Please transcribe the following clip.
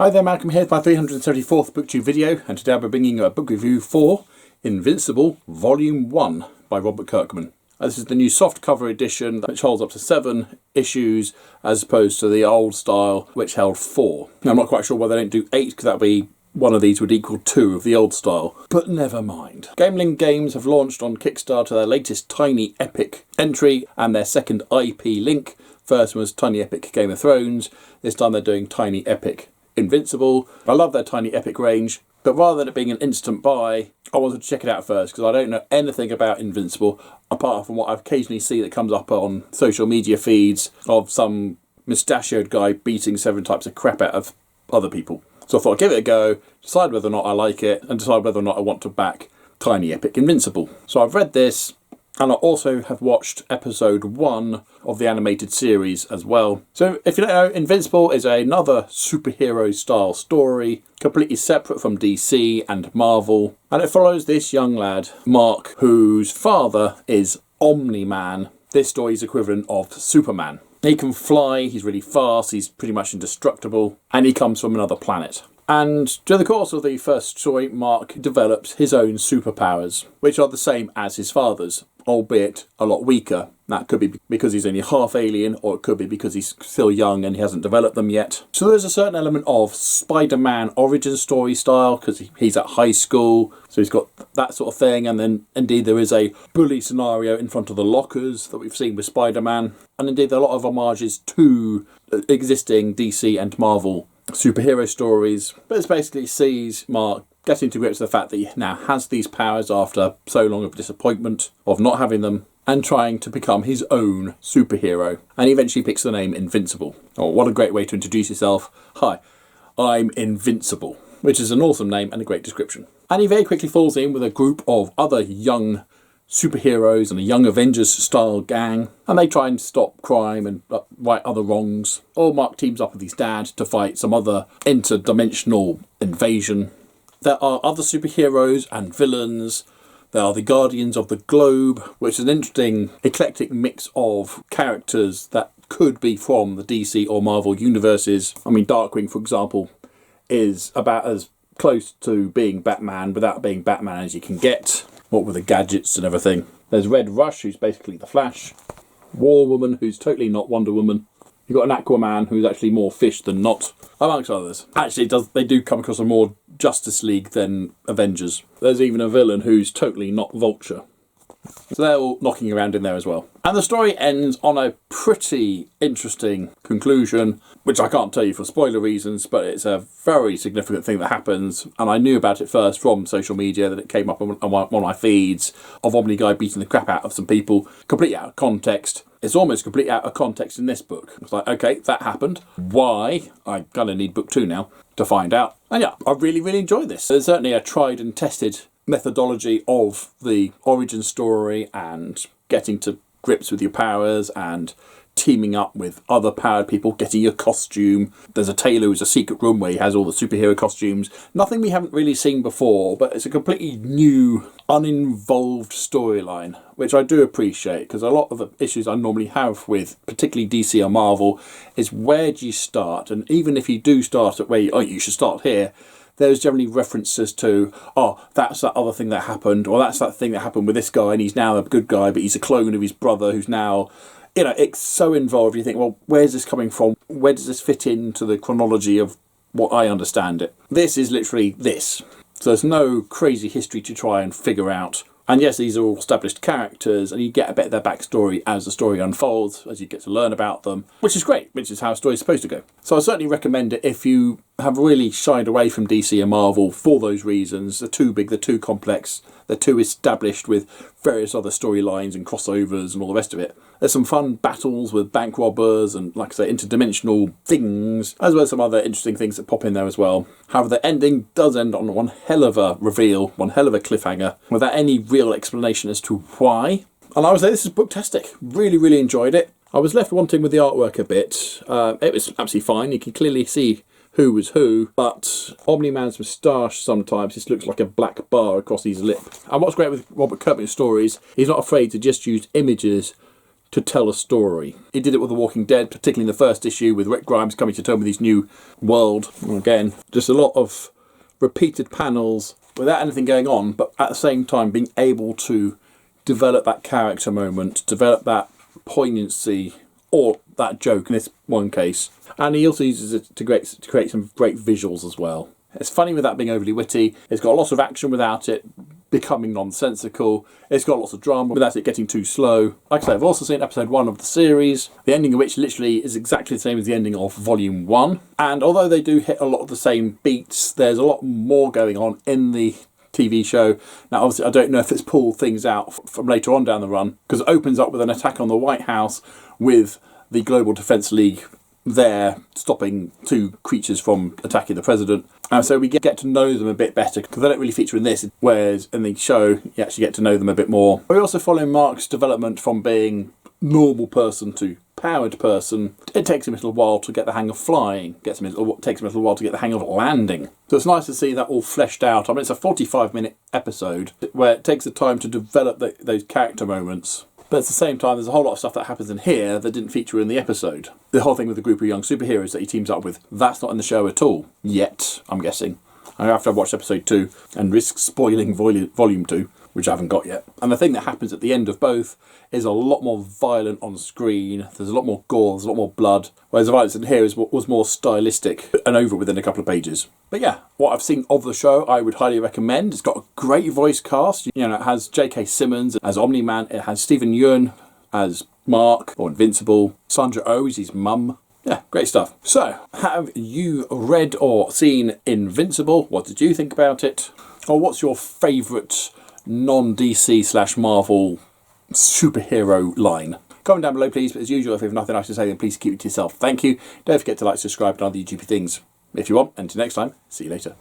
Hi there, Malcolm here with my 374th Booktube video, and today I'll be bringing you a book review for Invincible Volume 1 by Robert Kirkman. This is the new softcover edition which holds up to 7 issues as opposed to the old style which held 4. Now, I'm not quite sure why they don't do 8 because that would be one of these would equal 2 of the old style, but never mind. Gameling Games have launched on Kickstarter their latest Tiny Epic entry and their second IP link. First was Tiny Epic Game of Thrones, this time they're doing Tiny Epic Invincible. I love their Tiny Epic range, but rather than it being an instant buy, I wanted to check it out first because I don't know anything about Invincible apart from what I occasionally see that comes up on social media feeds of some mustachioed guy beating 7 types of crap out of other people. So I thought I'd give it a go, decide whether or not I like it, and decide whether or not I want to back Tiny Epic Invincible. So I've read this, and I also have watched episode 1 of the animated series as well. So if you don't know, Invincible is another superhero style story, completely separate from DC and Marvel. And it follows this young lad, Mark, whose father is Omni-Man, this story's equivalent of Superman. He can fly, he's really fast, he's pretty much indestructible, and he comes from another planet. And during the course of the first story, Mark develops his own superpowers, which are the same as his father's, albeit a lot weaker. That could be because he's only half alien, or it could be because he's still young and he hasn't developed them yet. So there's a certain element of Spider-Man origin story style, because he's at high school, so he's got that sort of thing. And then indeed there is a bully scenario in front of the lockers that we've seen with Spider-Man. And indeed there are a lot of homages to existing DC and Marvel superhero stories, but it basically sees Mark getting to grips with the fact that he now has these powers after so long of disappointment of not having them, and trying to become his own superhero. And he eventually picks the name Invincible. Oh, what a great way to introduce yourself. Hi, I'm Invincible, which is an awesome name and a great description. And he very quickly falls in with a group of other young superheroes and a young Avengers style gang, and they try and stop crime and right other wrongs. Or Mark teams up with his dad to fight some other interdimensional invasion. There are other superheroes and villains. There are the Guardians of the Globe, which is an interesting eclectic mix of characters that could be from the DC or Marvel universes. I mean, Darkwing, for example, is about as close to being Batman without being Batman as you can get. What with the gadgets and everything. There's Red Rush, who's basically the Flash. War Woman, who's totally not Wonder Woman. You've got an Aquaman, who's actually more fish than not, amongst others. Actually, they do come across a more Justice League than Avengers. There's even a villain who's totally not Vulture. So they're all knocking around in there as well. And the story ends on a pretty interesting conclusion, which I can't tell you for spoiler reasons, but it's a very significant thing that happens. And I knew about it first from social media, that it came up on one of my feeds of Omni Guy beating the crap out of some people, completely out of context. It's almost completely out of context in this book. It's like, okay, that happened. Why? I kind of need book 2 now to find out. And yeah, I really, really enjoyed this. There's certainly a tried and tested methodology of the origin story and getting to grips with your powers and teaming up with other powered people, getting your costume. There's a tailor who's a secret room where he has all the superhero costumes. Nothing we haven't really seen before, but it's a completely new, uninvolved storyline, which I do appreciate, because a lot of the issues I normally have with particularly DC or Marvel is where do you start? And even if you do start at where you should start here, there's generally references to, oh, that's that other thing that happened, or that's that thing that happened with this guy and he's now a good guy, but he's a clone of his brother who's now, you know, it's so involved. You think, well, where's this coming from? Where does this fit into the chronology of what I understand it? This is literally this. So there's no crazy history to try and figure out. And yes, these are all established characters, and you get a bit of their backstory as the story unfolds, as you get to learn about them, which is great, which is how a story's supposed to go. So I certainly recommend it if you have really shied away from DC and Marvel for those reasons. They're too big, they're too complex, they're too established with various other storylines and crossovers and all the rest of it. There's some fun battles with bank robbers and, like I say, interdimensional things, as well as some other interesting things that pop in there as well. However, the ending does end on one hell of a reveal, one hell of a cliffhanger, without any real explanation as to why. And I would say this is booktastic. Really, really enjoyed it. I was left wanting with the artwork a bit. It was absolutely fine. You can clearly see who was who, but Omni-Man's moustache sometimes just looks like a black bar across his lip. And what's great with Robert Kirkman's stories, he's not afraid to just use images to tell a story. He did it with The Walking Dead, particularly in the first issue with Rick Grimes coming to terms with his new world. And again, just a lot of repeated panels without anything going on, but at the same time being able to develop that character moment, develop that poignancy, or that joke in this one case. And he also uses it to create some great visuals as well. It's funny without being overly witty. It's got a lot of action without it becoming nonsensical. It's got lots of drama without it getting too slow. Like I say, I've also seen episode 1 of the series, the ending of which literally is exactly the same as the ending of volume 1. And although they do hit a lot of the same beats, there's a lot more going on in the TV show. Now obviously I don't know if it's pulled things out from later on down the run, because it opens up with an attack on the White House with the Global Defense League there stopping two creatures from attacking the president. And so we get to know them a bit better, because they don't really feature in this, whereas in the show you actually get to know them a bit more. We also follow Mark's development from being normal person to powered person. It takes him a little while to get the hang of flying, takes him a little while to get the hang of landing. So it's nice to see that all fleshed out. I mean, it's a 45-minute episode where it takes the time to develop those character moments. But at the same time, there's a whole lot of stuff that happens in here that didn't feature in the episode. The whole thing with the group of young superheroes that he teams up with, that's not in the show at all. Yet, I'm guessing. After I've watched episode 2 and risk spoiling volume 2, which I haven't got yet. And the thing that happens at the end of both is a lot more violent on screen. There's a lot more gore, there's a lot more blood. Whereas the violence in here was more stylistic and over within a couple of pages. But yeah, what I've seen of the show, I would highly recommend. It's got a great voice cast. You know, it has J.K. Simmons as Omni-Man. It has Stephen Yeun as Mark, or Invincible. Sandra Oh is his mum. Yeah, great stuff. So, have you read or seen Invincible? What did you think about it? Or what's your favourite non-DC/Marvel superhero line? Comment down below, please. But as usual, if you have nothing else to say, then please keep it to yourself. Thank you. Don't forget to like, subscribe, and other YouTube things if you want. And until next time, see you later.